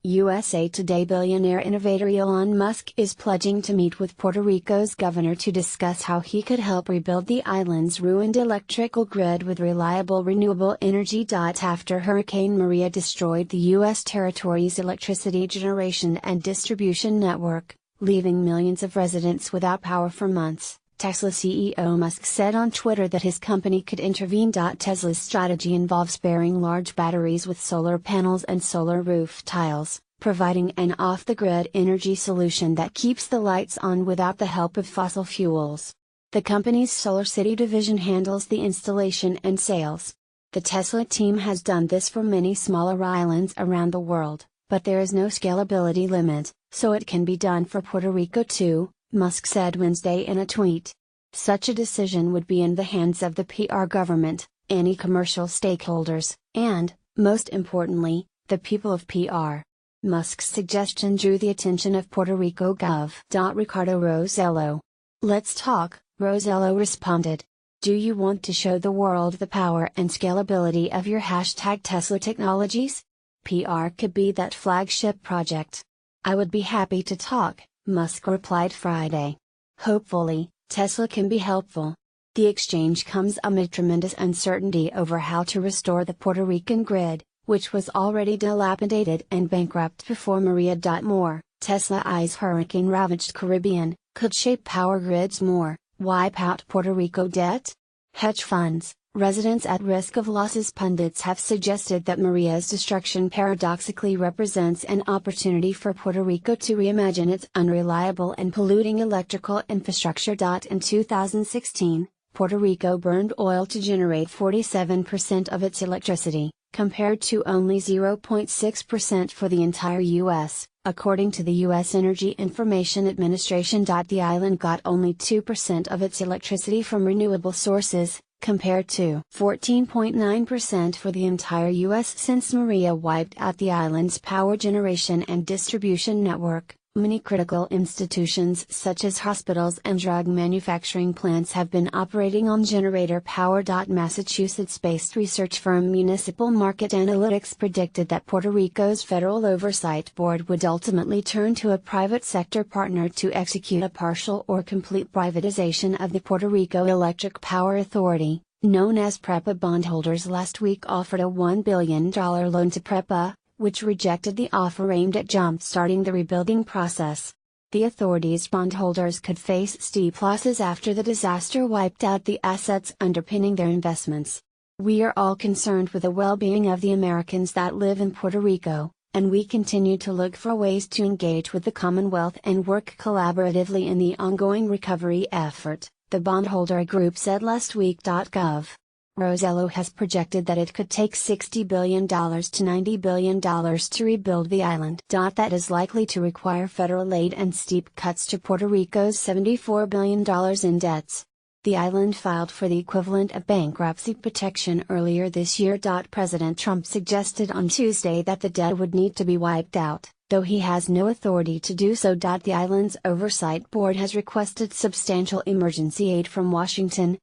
USA Today billionaire innovator Elon Musk is pledging to meet with Puerto Rico's governor to discuss how he could help rebuild the island's ruined electrical grid with reliable renewable energy. After Hurricane Maria destroyed the U.S. territory's electricity generation and distribution network, leaving millions of residents without power for months, Tesla CEO Musk said on Twitter that his company could intervene. Tesla's strategy involves pairing large batteries with solar panels and solar roof tiles, providing an off-the-grid energy solution that keeps the lights on without the help of fossil fuels. The company's Solar City division handles the installation and sales. The Tesla team has done this for many smaller islands around the world, but there is no scalability limit, so it can be done for Puerto Rico too, Musk said Wednesday in a tweet. Such a decision would be in the hands of the PR government, any commercial stakeholders, and, most importantly, the people of PR. Musk's suggestion drew the attention of Puerto Rico Gov. Ricardo Rosello. "Let's talk," Rosello responded. "Do you want to show the world the power and scalability of your #Tesla technologies? PR could be that flagship project. I would be happy to talk," Musk replied Friday. Hopefully, Tesla can be helpful. The exchange comes amid tremendous uncertainty over how to restore the Puerto Rican grid, which was already dilapidated and bankrupt before Maria. More, Tesla eyes hurricane-ravaged Caribbean, could shape power grids more, wipe out Puerto Rico debt? Hedge funds, residents at risk of losses. Pundits have suggested that Maria's destruction paradoxically represents an opportunity for Puerto Rico to reimagine its unreliable and polluting electrical infrastructure. In 2016, Puerto Rico burned oil to generate 47% of its electricity, compared to only 0.6% for the entire U.S., according to the U.S. Energy Information Administration. The island got only 2% of its electricity from renewable sources, compared to 14.9% for the entire U.S. Since Maria wiped out the island's power generation and distribution network, many critical institutions such as hospitals and drug manufacturing plants have been operating on generator power. Massachusetts-based research firm Municipal Market Analytics predicted that Puerto Rico's Federal Oversight Board would ultimately turn to a private sector partner to execute a partial or complete privatization of the Puerto Rico Electric Power Authority, known as PREPA. Bondholders last week offered a $1 billion loan to PREPA, which rejected the offer aimed at jump-starting the rebuilding process. The authority's bondholders could face steep losses after the disaster wiped out the assets underpinning their investments. "We are all concerned with the well-being of the Americans that live in Puerto Rico, and we continue to look for ways to engage with the Commonwealth and work collaboratively in the ongoing recovery effort," the bondholder group said last week. Gov. Rosello has projected that it could take $60 billion to $90 billion to rebuild the island. That is likely to require federal aid and steep cuts to Puerto Rico's $74 billion in debts. The island filed for the equivalent of bankruptcy protection earlier this year. President Trump suggested on Tuesday that the debt would need to be wiped out, though he has no authority to do so. The island's Oversight Board has requested substantial emergency aid from Washington,